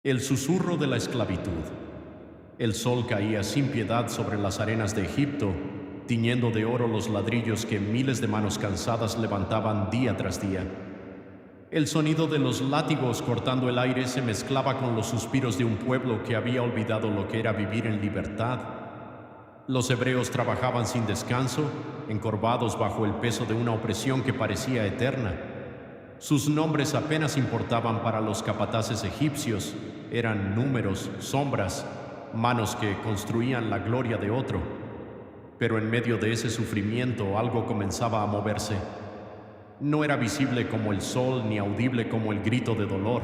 El susurro de la esclavitud. El sol caía sin piedad sobre las arenas de Egipto, tiñendo de oro los ladrillos que miles de manos cansadas levantaban día tras día. El sonido de los látigos cortando el aire se mezclaba con los suspiros de un pueblo que había olvidado lo que era vivir en libertad. Los hebreos trabajaban sin descanso, encorvados bajo el peso de una opresión que parecía eterna. Sus nombres apenas importaban para los capataces egipcios, eran números, sombras, manos que construían la gloria de otro. Pero en medio de ese sufrimiento algo comenzaba a moverse. No era visible como el sol ni audible como el grito de dolor.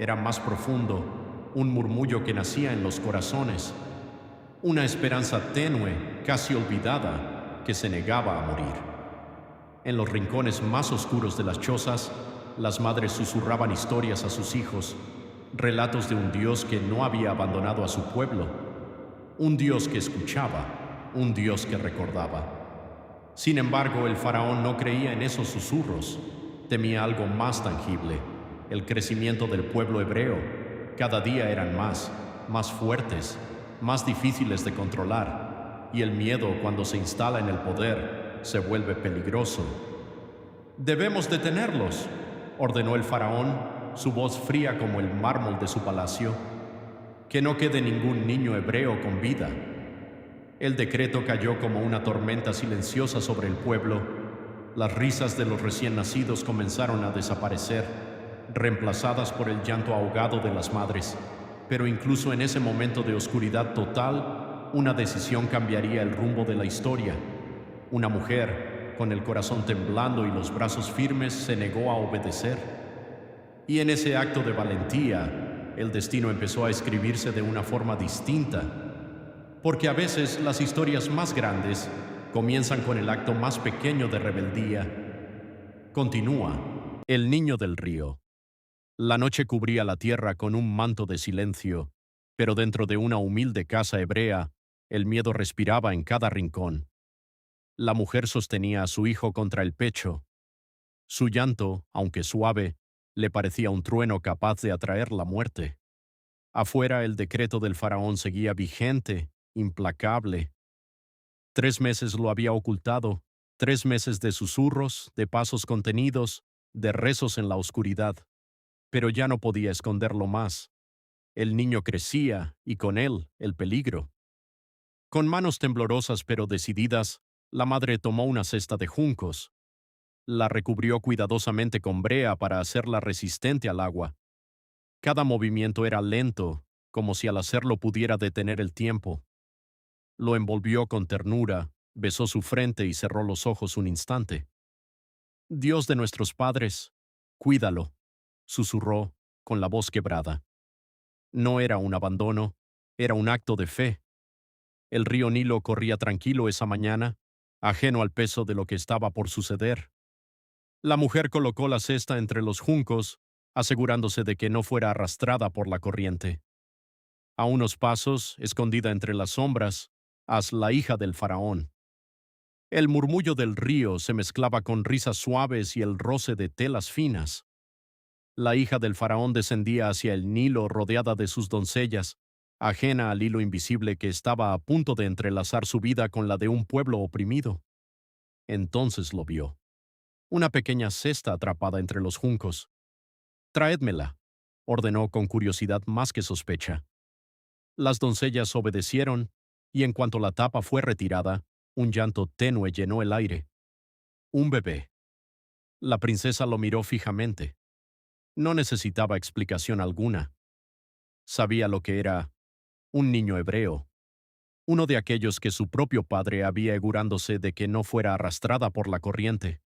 Era más profundo, un murmullo que nacía en los corazones, una esperanza tenue, casi olvidada, que se negaba a morir. En los rincones más oscuros de las chozas, las madres susurraban historias a sus hijos, relatos de un Dios que no había abandonado a su pueblo, un Dios que escuchaba, un Dios que recordaba. Sin embargo, el faraón no creía en esos susurros, temía algo más tangible, el crecimiento del pueblo hebreo. Cada día eran más fuertes, más difíciles de controlar, y el miedo, cuando se instala en el poder, se vuelve peligroso. Debemos detenerlos, ordenó el faraón, su voz fría como el mármol de su palacio. Que no quede ningún niño hebreo con vida. El decreto cayó como una tormenta silenciosa sobre el pueblo. Las risas de los recién nacidos comenzaron a desaparecer, reemplazadas por el llanto ahogado de las madres. Pero incluso en ese momento de oscuridad total, una decisión cambiaría el rumbo de la historia. Una mujer, con el corazón temblando y los brazos firmes, se negó a obedecer. Y en ese acto de valentía, el destino empezó a escribirse de una forma distinta, porque a veces las historias más grandes comienzan con el acto más pequeño de rebeldía. Continúa. El niño del río. La noche cubría la tierra con un manto de silencio, pero dentro de una humilde casa hebrea, el miedo respiraba en cada rincón. La mujer sostenía a su hijo contra el pecho. Su llanto, aunque suave, le parecía un trueno capaz de atraer la muerte. Afuera el decreto del faraón seguía vigente, implacable. 3 meses lo había ocultado, 3 meses de susurros, de pasos contenidos, de rezos en la oscuridad. Pero ya no podía esconderlo más. El niño crecía, y con él, el peligro. Con manos temblorosas pero decididas, la madre tomó una cesta de juncos. La recubrió cuidadosamente con brea para hacerla resistente al agua. Cada movimiento era lento, como si al hacerlo pudiera detener el tiempo. Lo envolvió con ternura, besó su frente y cerró los ojos un instante. Dios de nuestros padres, cuídalo, susurró, con la voz quebrada. No era un abandono, era un acto de fe. El río Nilo corría tranquilo esa mañana, ajeno al peso de lo que estaba por suceder. La mujer colocó la cesta entre los juncos, asegurándose de que no fuera arrastrada por la corriente. A unos pasos, escondida entre las sombras, la hija del faraón. El murmullo del río se mezclaba con risas suaves y el roce de telas finas. La hija del faraón descendía hacia el Nilo rodeada de sus doncellas, ajena al hilo invisible que estaba a punto de entrelazar su vida con la de un pueblo oprimido. Entonces lo vio. Una pequeña cesta atrapada entre los juncos. Traédmela, ordenó con curiosidad más que sospecha. Las doncellas obedecieron, y en cuanto la tapa fue retirada, un llanto tenue llenó el aire. Un bebé. La princesa lo miró fijamente. No necesitaba explicación alguna. Sabía lo que era un niño hebreo, uno de aquellos que su propio padre había augurándose de que no fuera arrastrada por la corriente.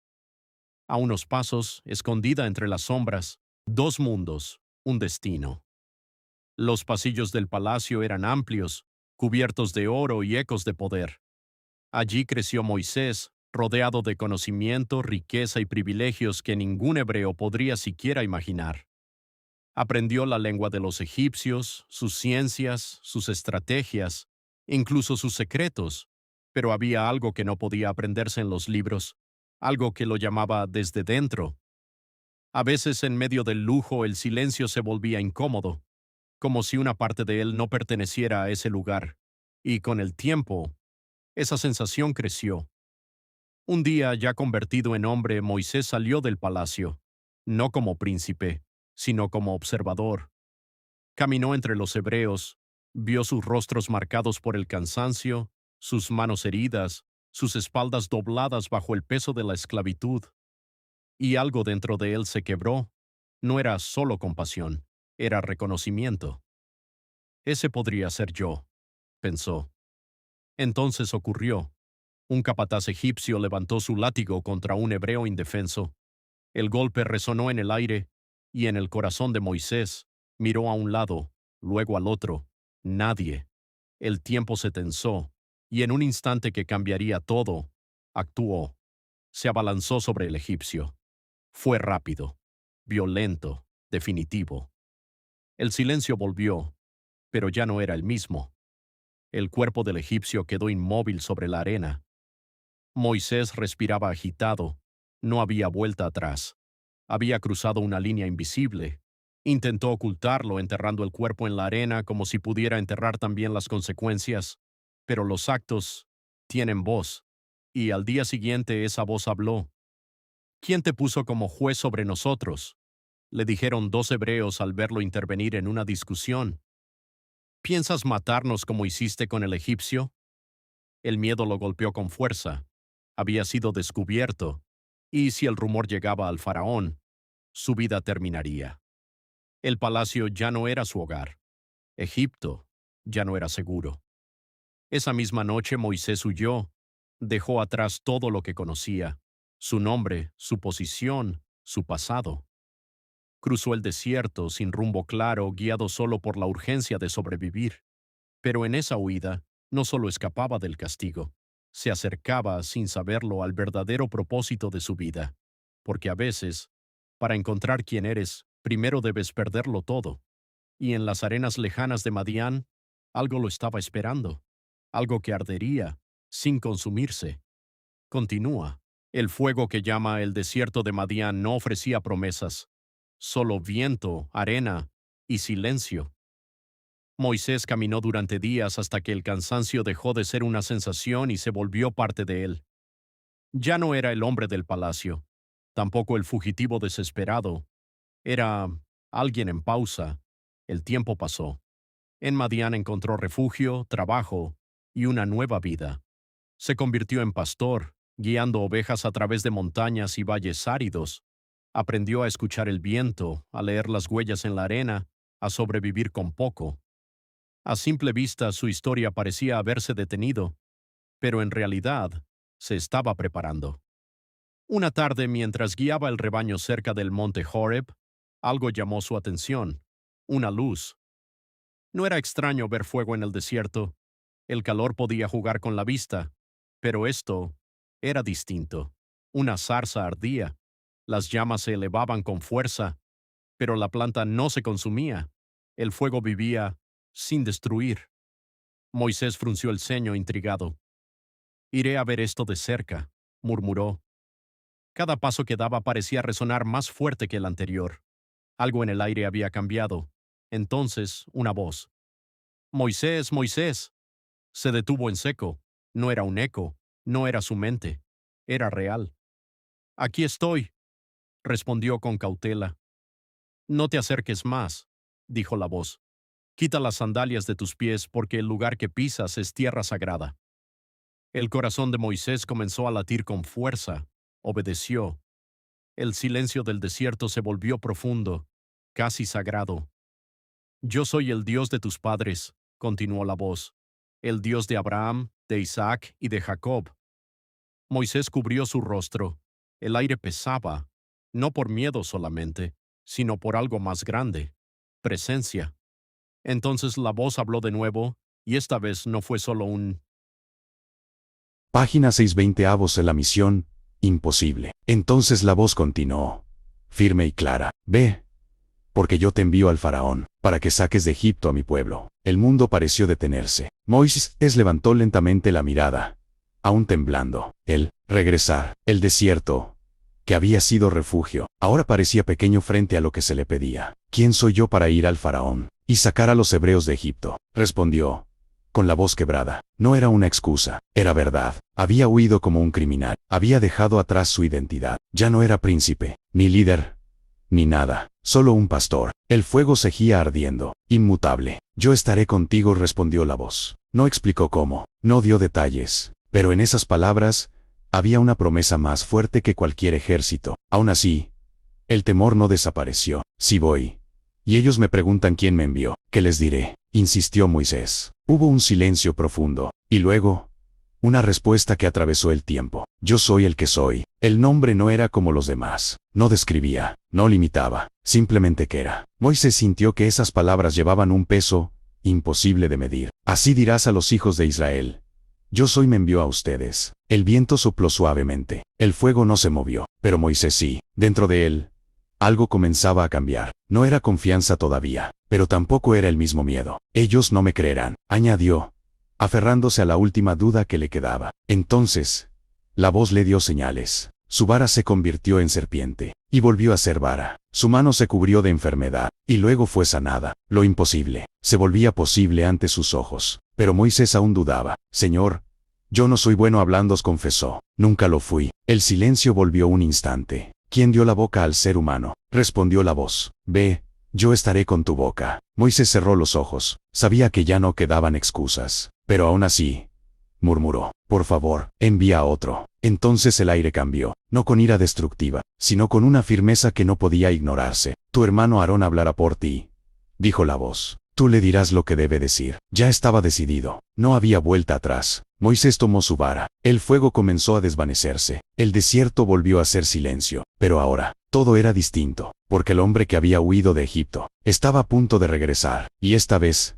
A unos pasos, escondida entre las sombras, dos mundos, un destino. Los pasillos del palacio eran amplios, cubiertos de oro y ecos de poder. Allí creció Moisés, rodeado de conocimiento, riqueza y privilegios que ningún hebreo podría siquiera imaginar. Aprendió la lengua de los egipcios, sus ciencias, sus estrategias, incluso sus secretos, pero había algo que no podía aprenderse en los libros, algo que lo llamaba desde dentro. A veces en medio del lujo el silencio se volvía incómodo. como si una parte de él no perteneciera a ese lugar, y con el tiempo, esa sensación creció. Un día, ya convertido en hombre, Moisés salió del palacio, no como príncipe, sino como observador. Caminó entre los hebreos, vio sus rostros marcados por el cansancio, sus manos heridas, sus espaldas dobladas bajo el peso de la esclavitud, y algo dentro de él se quebró. No era solo compasión, era reconocimiento. Ese podría ser yo, pensó. Entonces ocurrió. Un capataz egipcio levantó su látigo contra un hebreo indefenso. El golpe resonó en el aire, y en el corazón de Moisés. Miró a un lado, luego al otro. Nadie. El tiempo se tensó, y en un instante que cambiaría todo, actuó. Se abalanzó sobre el egipcio. Fue rápido, violento, definitivo. El silencio volvió, pero ya no era el mismo. El cuerpo del egipcio quedó inmóvil sobre la arena. Moisés respiraba agitado. No había vuelta atrás. Había cruzado una línea invisible. Intentó ocultarlo enterrando el cuerpo en la arena como si pudiera enterrar también las consecuencias. Pero los actos tienen voz, y al día siguiente esa voz habló. ¿Quién te puso como juez sobre nosotros?, le dijeron dos hebreos al verlo intervenir en una discusión. ¿Piensas matarnos como hiciste con el egipcio? El miedo lo golpeó con fuerza. Había sido descubierto, y si el rumor llegaba al faraón, su vida terminaría. El palacio ya no era su hogar. Egipto ya no era seguro. Esa misma noche Moisés huyó, dejó atrás todo lo que conocía, su nombre, su posición, su pasado. Cruzó el desierto sin rumbo claro, guiado solo por la urgencia de sobrevivir. Pero en esa huida, no solo escapaba del castigo, se acercaba, sin saberlo, al verdadero propósito de su vida. Porque a veces, para encontrar quién eres, primero debes perderlo todo. Y en las arenas lejanas de Madián, algo lo estaba esperando. Algo que ardería, sin consumirse. Continúa. El fuego que llama el desierto de Madián no ofrecía promesas, solo viento, arena y silencio. Moisés caminó durante días hasta que el cansancio dejó de ser una sensación y se volvió parte de él. Ya no era el hombre del palacio, tampoco el fugitivo desesperado. Era alguien en pausa. El tiempo pasó. En Madián encontró refugio, trabajo y una nueva vida. Se convirtió en pastor, guiando ovejas a través de montañas y valles áridos. Aprendió a escuchar el viento, a leer las huellas en la arena, a sobrevivir con poco. A simple vista su historia parecía haberse detenido, pero en realidad se estaba preparando. Una tarde, mientras guiaba el rebaño cerca del monte Horeb, algo llamó su atención: una luz. No era extraño ver fuego en el desierto. El calor podía jugar con la vista, pero esto era distinto. Una zarza ardía. Las llamas se elevaban con fuerza, pero la planta no se consumía. El fuego vivía sin destruir. Moisés frunció el ceño intrigado. «Iré a ver esto de cerca», murmuró. Cada paso que daba parecía resonar más fuerte que el anterior. Algo en el aire había cambiado. Entonces, una voz. «Moisés, Moisés». Se detuvo en seco. No era un eco, no era su mente. Era real. «Aquí estoy», respondió con cautela. «No te acerques más», dijo la voz. «Quita las sandalias de tus pies porque el lugar que pisas es tierra sagrada». El corazón de Moisés comenzó a latir con fuerza. Obedeció. El silencio del desierto se volvió profundo, casi sagrado. «Yo soy el Dios de tus padres», continuó la voz, «el Dios de Abraham, de Isaac y de Jacob». Moisés cubrió su rostro. El aire pesaba, no por miedo solamente, sino por algo más grande: presencia. Entonces la voz habló de nuevo, y esta vez no fue solo un... Página 620 de la misión, imposible. Entonces la voz continuó, firme y clara: «Ve, porque yo te envío al faraón, para que saques de Egipto a mi pueblo». El mundo pareció detenerse. Moisés levantó lentamente la mirada, aún temblando. El regresar, el desierto, que había sido refugio, ahora parecía pequeño frente a lo que se le pedía. «¿Quién soy yo para ir al faraón?», y sacar a los hebreos de Egipto. Respondió, con la voz quebrada. No era una excusa, era verdad. Había huido como un criminal, había dejado atrás su identidad. Ya no era príncipe, ni líder, ni nada, solo un pastor. El fuego seguía ardiendo, inmutable. Yo estaré contigo, respondió la voz. No explicó cómo, no dio detalles, pero en esas palabras había una promesa más fuerte que cualquier ejército. Aún así, el temor no desapareció. Si voy, y ellos me preguntan quién me envió, ¿qué les diré?, insistió Moisés. Hubo un silencio profundo, y luego, una respuesta que atravesó el tiempo. Yo soy el que soy. El nombre no era como los demás, no describía, no limitaba, simplemente que era. Moisés sintió que esas palabras llevaban un peso imposible de medir. Así dirás a los hijos de Israel: yo soy me envió a ustedes. El viento sopló suavemente, el fuego no se movió, pero Moisés sí. Dentro de él, algo comenzaba a cambiar. No era confianza todavía, pero tampoco era el mismo miedo. Ellos no me creerán, añadió, aferrándose a la última duda que le quedaba. Entonces, la voz le dio señales. Su vara se convirtió en serpiente, y volvió a ser vara. Su mano se cubrió de enfermedad, y luego fue sanada. Lo imposible se volvía posible ante sus ojos. Pero Moisés aún dudaba. Señor, yo no soy bueno hablando, confesó. Nunca lo fui. El silencio volvió un instante. ¿Quién dio la boca al ser humano?, respondió la voz. Ve, yo estaré con tu boca. Moisés cerró los ojos. Sabía que ya no quedaban excusas, pero aún así, murmuró: por favor, envía a otro. Entonces el aire cambió, no con ira destructiva, sino con una firmeza que no podía ignorarse. Tu hermano Aarón hablará por ti, dijo la voz. Tú le dirás lo que debe decir. Ya estaba decidido, no había vuelta atrás. Moisés tomó su vara. El fuego comenzó a desvanecerse. El desierto volvió a ser silencio. Pero ahora, todo era distinto, porque el hombre que había huido de Egipto estaba a punto de regresar, y esta vez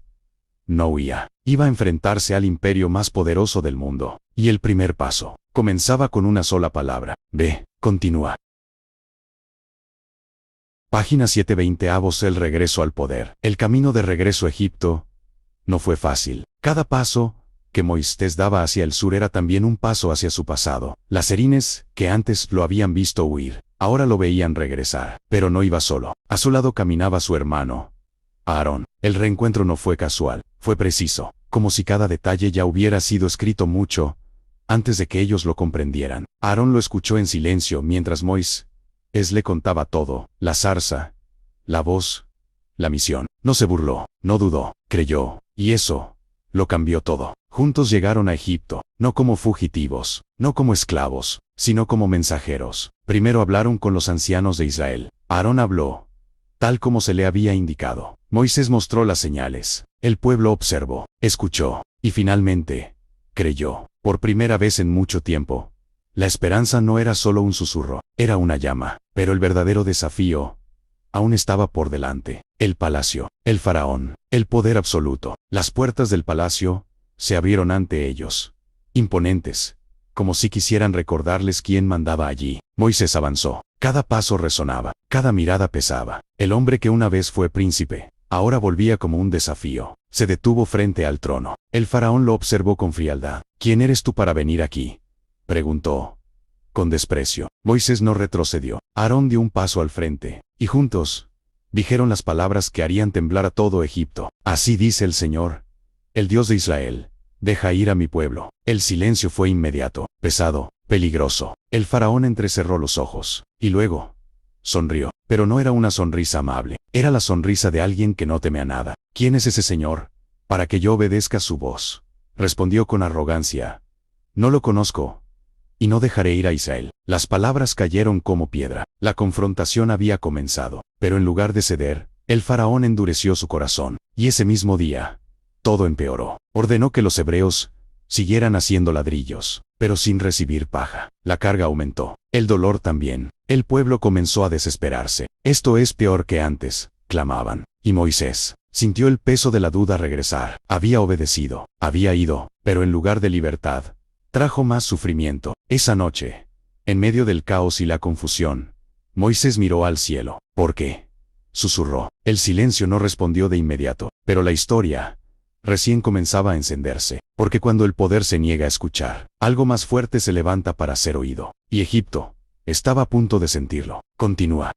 no huía. Iba a enfrentarse al imperio más poderoso del mundo. Y el primer paso comenzaba con una sola palabra. Ve, continúa. Página 720. El regreso al poder. El camino de regreso a Egipto no fue fácil. Cada paso que Moisés daba hacia el sur era también un paso hacia su pasado. Las serines, que antes lo habían visto huir, ahora lo veían regresar. Pero no iba solo. A su lado caminaba su hermano, Aarón. El reencuentro no fue casual, fue preciso, como si cada detalle ya hubiera sido escrito mucho antes de que ellos lo comprendieran. Aarón lo escuchó en silencio mientras Moisés le contaba todo: la zarza, la voz, la misión. No se burló, no dudó, creyó, y eso lo cambió todo. Juntos llegaron a Egipto, no como fugitivos, no como esclavos, sino como mensajeros. Primero hablaron con los ancianos de Israel. Aarón habló tal como se le había indicado. Moisés mostró las señales. El pueblo observó, escuchó, y finalmente creyó. Por primera vez en mucho tiempo, la esperanza no era solo un susurro, era una llama. Pero el verdadero desafío aún estaba por delante. El palacio, el faraón, el poder absoluto. Las puertas del palacio se abrieron ante ellos, imponentes, como si quisieran recordarles quién mandaba allí. Moisés avanzó. Cada paso resonaba, cada mirada pesaba. El hombre que una vez fue príncipe, ahora volvía como un desafío. Se detuvo frente al trono. El faraón lo observó con frialdad. ¿Quién eres tú para venir aquí?, preguntó, con desprecio. Moisés no retrocedió. Aarón dio un paso al frente, y juntos dijeron las palabras que harían temblar a todo Egipto. Así dice el Señor, el Dios de Israel: deja ir a mi pueblo. El silencio fue inmediato, pesado, peligroso. El faraón entrecerró los ojos, y luego sonrió. Pero no era una sonrisa amable, era la sonrisa de alguien que no teme a nada. ¿Quién es ese señor, para que yo obedezca su voz?, respondió con arrogancia. No lo conozco, y no dejaré ir a Israel. Las palabras cayeron como piedra. La confrontación había comenzado, pero en lugar de ceder, el faraón endureció su corazón, y ese mismo día, todo empeoró. Ordenó que los hebreos siguieran haciendo ladrillos, pero sin recibir paja. La carga aumentó, el dolor también. El pueblo comenzó a desesperarse. Esto es peor que antes, clamaban. Y Moisés sintió el peso de la duda regresar. Había obedecido, había ido, pero en lugar de libertad, trajo más sufrimiento. Esa noche, en medio del caos y la confusión, Moisés miró al cielo. ¿Por qué?, susurró. El silencio no respondió de inmediato, pero la historia recién comenzaba a encenderse. Porque cuando el poder se niega a escuchar, algo más fuerte se levanta para ser oído. Y Egipto estaba a punto de sentirlo. Continúa.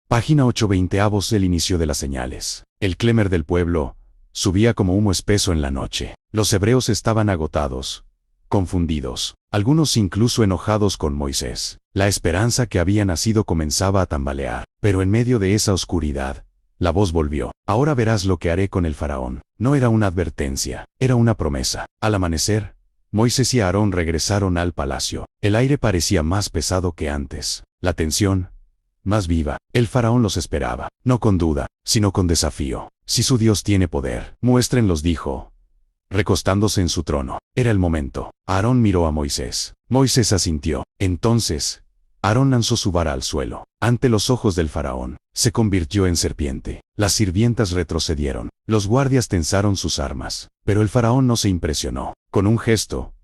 Página 820 el inicio de las señales. El clamor del pueblo subía como humo espeso en la noche. Los hebreos estaban agotados, confundidos, algunos incluso enojados con Moisés. La esperanza que había nacido comenzaba a tambalear, pero en medio de esa oscuridad, la voz volvió. Ahora verás lo que haré con el faraón. No era una advertencia, era una promesa. Al amanecer, Moisés y Aarón regresaron al palacio. El aire parecía más pesado que antes. La tensión, más viva. El faraón los esperaba, no con duda, sino con desafío. Si su Dios tiene poder, muéstrenlos, dijo, recostándose en su trono. Era el momento. Aarón miró a Moisés. Moisés asintió. Entonces, Aarón lanzó su vara al suelo. Ante los ojos del faraón, se convirtió en serpiente. Las sirvientas retrocedieron. Los guardias tensaron sus armas. Pero el faraón no se impresionó. Con un gesto,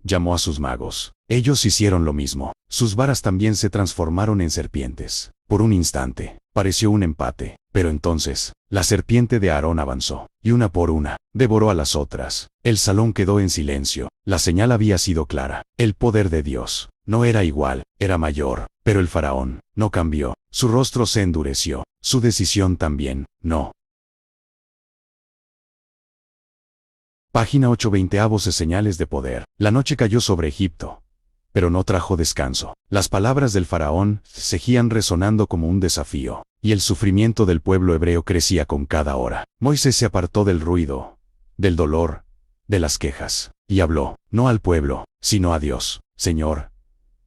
llamó a sus magos. Ellos hicieron lo mismo. Sus varas también se transformaron en serpientes. Por un instante, pareció un empate. Pero entonces, la serpiente de Aarón avanzó, y una por una, devoró a las otras. El salón quedó en silencio. La señal había sido clara. El poder de Dios no era igual, era mayor. Pero el faraón no cambió. Su rostro se endureció. Su decisión también, no. Página 820 señales de poder. La noche cayó sobre Egipto, pero no trajo descanso. Las palabras del faraón seguían resonando como un desafío, y el sufrimiento del pueblo hebreo crecía con cada hora. Moisés se apartó del ruido, del dolor, de las quejas, y habló, no al pueblo, sino a Dios. Señor,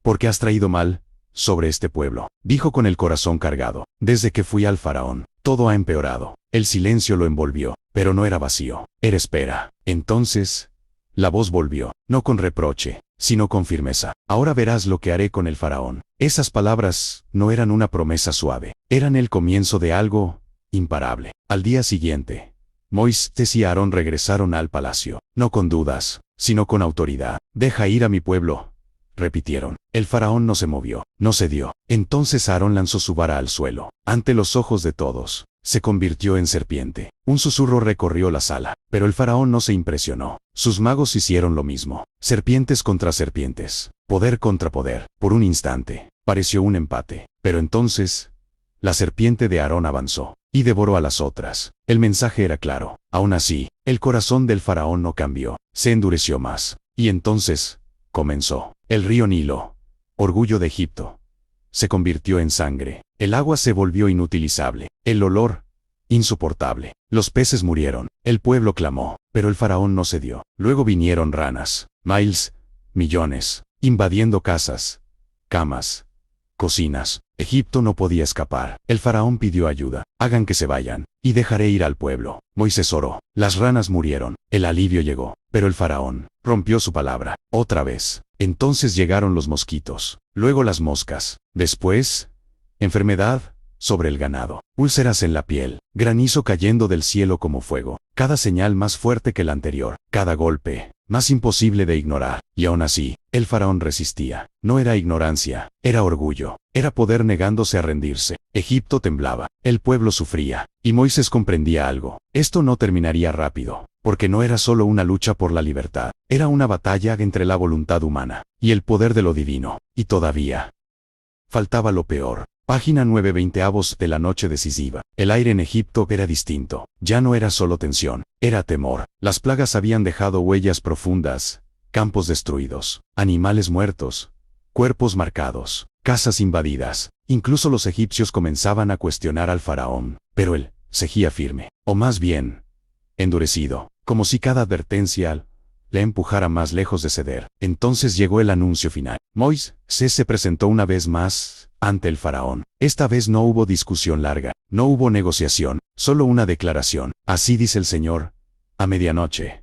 ¿por qué has traído mal sobre este pueblo? Dijo con el corazón cargado. Desde que fui al faraón, todo ha empeorado. El silencio lo envolvió, pero no era vacío, era espera. Entonces, la voz volvió, no con reproche, sino con firmeza. Ahora verás lo que haré con el faraón. Esas palabras no eran una promesa suave, eran el comienzo de algo imparable. Al día siguiente, Moisés y Aarón regresaron al palacio, no con dudas, sino con autoridad. Deja ir a mi pueblo, repitieron. El faraón no se movió, no cedió. Entonces Aarón lanzó su vara al suelo. Ante los ojos de todos, se convirtió en serpiente. Un susurro recorrió la sala, pero el faraón no se impresionó. Sus magos hicieron lo mismo. Serpientes contra serpientes, poder contra poder. Por un instante, pareció un empate. Pero entonces, la serpiente de Aarón avanzó, y devoró a las otras. El mensaje era claro. Aún así, el corazón del faraón no cambió, se endureció más. Y entonces, comenzó. El río Nilo, orgullo de Egipto, se convirtió en sangre. El agua se volvió inutilizable. El olor, insoportable. Los peces murieron. El pueblo clamó, pero el faraón no cedió. Luego vinieron ranas, miles, millones, invadiendo casas, camas, cocinas. Egipto no podía escapar. El faraón pidió ayuda. Hagan que se vayan, y dejaré ir al pueblo. Moisés oró. Las ranas murieron. El alivio llegó. Pero el faraón rompió su palabra. Otra vez. Entonces llegaron los mosquitos. Luego las moscas. Después, enfermedad sobre el ganado. Úlceras en la piel. Granizo cayendo del cielo como fuego. Cada señal más fuerte que la anterior. Cada golpe más imposible de ignorar. Y aún así, el faraón resistía. No era ignorancia, era orgullo. Era poder negándose a rendirse. Egipto temblaba. El pueblo sufría. Y Moisés comprendía algo. Esto no terminaría rápido, porque no era solo una lucha por la libertad. Era una batalla entre la voluntad humana y el poder de lo divino. Y todavía faltaba lo peor. Página 920 de la noche decisiva. El aire en Egipto era distinto. Ya no era solo tensión, era temor. Las plagas habían dejado huellas profundas, campos destruidos, animales muertos, cuerpos marcados, casas invadidas. Incluso los egipcios comenzaban a cuestionar al faraón, pero él seguía firme, o más bien, endurecido, como si cada advertencia le empujara más lejos de ceder. Entonces llegó el anuncio final. Moisés se presentó una vez más ante el faraón. Esta vez no hubo discusión larga, no hubo negociación, solo una declaración. Así dice el Señor, a medianoche,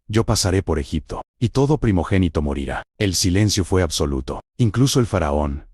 yo pasaré por Egipto, y todo primogénito morirá. El silencio fue absoluto. Incluso el faraón,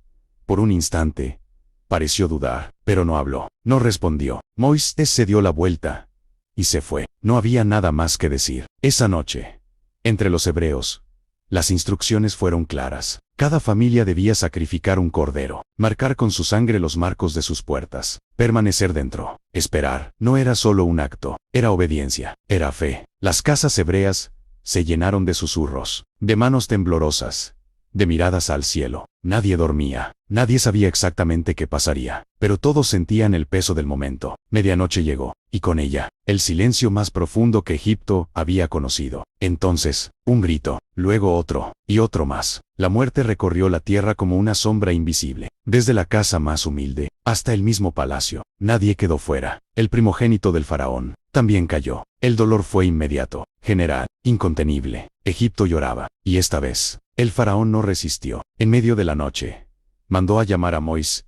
por un instante, pareció dudar, pero no habló, no respondió. Moisés se dio la vuelta y se fue. No había nada más que decir. Esa noche, entre los hebreos, las instrucciones fueron claras. Cada familia debía sacrificar un cordero, marcar con su sangre los marcos de sus puertas, permanecer dentro. Esperar no era solo un acto, era obediencia, era fe. Las casas hebreas se llenaron de susurros, de manos temblorosas, de miradas al cielo. Nadie dormía. Nadie sabía exactamente qué pasaría, pero todos sentían el peso del momento. Medianoche llegó, y con ella, el silencio más profundo que Egipto había conocido. Entonces, un grito, luego otro, y otro más. La muerte recorrió la tierra como una sombra invisible. Desde la casa más humilde, hasta el mismo palacio, nadie quedó fuera. El primogénito del faraón también cayó. El dolor fue inmediato, general, incontenible. Egipto lloraba, y esta vez, el faraón no resistió. En medio de la noche, mandó a llamar a Moisés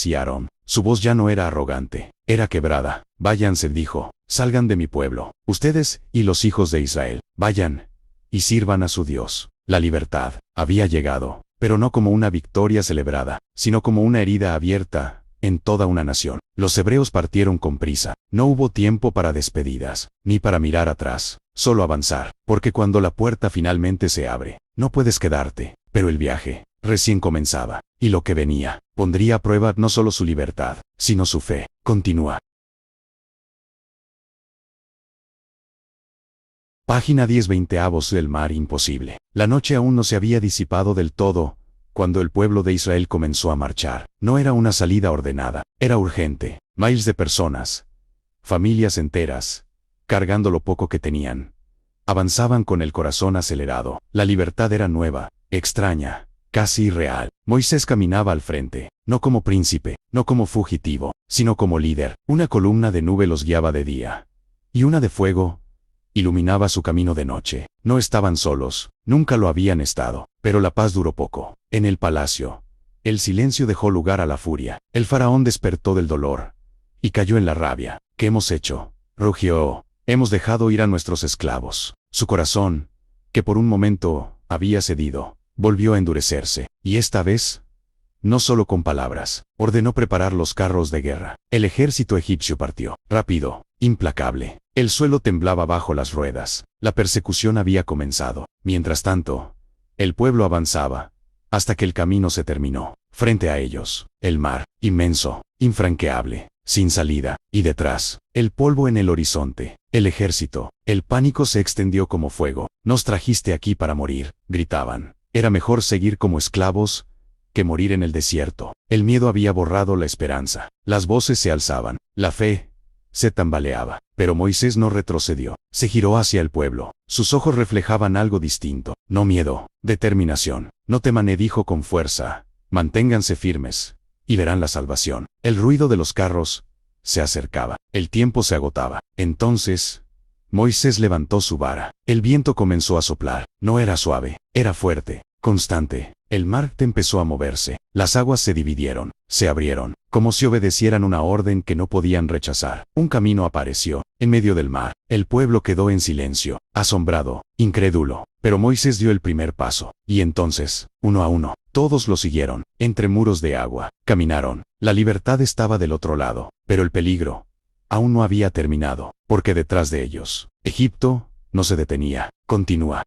y Aarón. Su voz ya no era arrogante, era quebrada. Váyanse, dijo, salgan de mi pueblo, ustedes y los hijos de Israel, vayan y sirvan a su Dios. La libertad había llegado, pero no como una victoria celebrada, sino como una herida abierta en toda una nación. Los hebreos partieron con prisa. No hubo tiempo para despedidas, ni para mirar atrás, solo avanzar, porque cuando la puerta finalmente se abre, no puedes quedarte. Pero el viaje recién comenzaba, y lo que venía pondría a prueba no solo su libertad, sino su fe. Continúa. Página 10. 20avos del mar imposible. La noche aún no se había disipado del todo, cuando el pueblo de Israel comenzó a marchar. No era una salida ordenada, era urgente. Miles de personas, familias enteras, cargando lo poco que tenían, avanzaban con el corazón acelerado. La libertad era nueva, extraña, casi irreal. Moisés caminaba al frente, no como príncipe, no como fugitivo, sino como líder. Una columna de nube los guiaba de día, y una de fuego iluminaba su camino de noche. No estaban solos, nunca lo habían estado, pero la paz duró poco. En el palacio, el silencio dejó lugar a la furia. El faraón despertó del dolor y cayó en la rabia. ¿Qué hemos hecho?, rugió. Hemos dejado ir a nuestros esclavos. Su corazón, que por un momento había cedido, volvió a endurecerse, y esta vez, no solo con palabras, ordenó preparar los carros de guerra. El ejército egipcio partió, rápido, implacable. El suelo temblaba bajo las ruedas. La persecución había comenzado. Mientras tanto, el pueblo avanzaba, hasta que el camino se terminó. Frente a ellos, el mar, inmenso, infranqueable, sin salida, y detrás, el polvo en el horizonte. El ejército, el pánico se extendió como fuego. Nos trajiste aquí para morir, gritaban. Era mejor seguir como esclavos que morir en el desierto. El miedo había borrado la esperanza. Las voces se alzaban. La fe se tambaleaba. Pero Moisés no retrocedió. Se giró hacia el pueblo. Sus ojos reflejaban algo distinto. No miedo, determinación. No teman, dijo con fuerza. Manténganse firmes, y verán la salvación. El ruido de los carros se acercaba. El tiempo se agotaba. Entonces, Moisés levantó su vara. El viento comenzó a soplar. No era suave, era fuerte, constante. El mar empezó a moverse. Las aguas se dividieron, se abrieron, como si obedecieran una orden que no podían rechazar. Un camino apareció, en medio del mar. El pueblo quedó en silencio, asombrado, incrédulo. Pero Moisés dio el primer paso, y entonces, uno a uno, todos lo siguieron. Entre muros de agua, caminaron. La libertad estaba del otro lado, pero el peligro aún no había terminado, porque detrás de ellos, Egipto no se detenía. Continúa.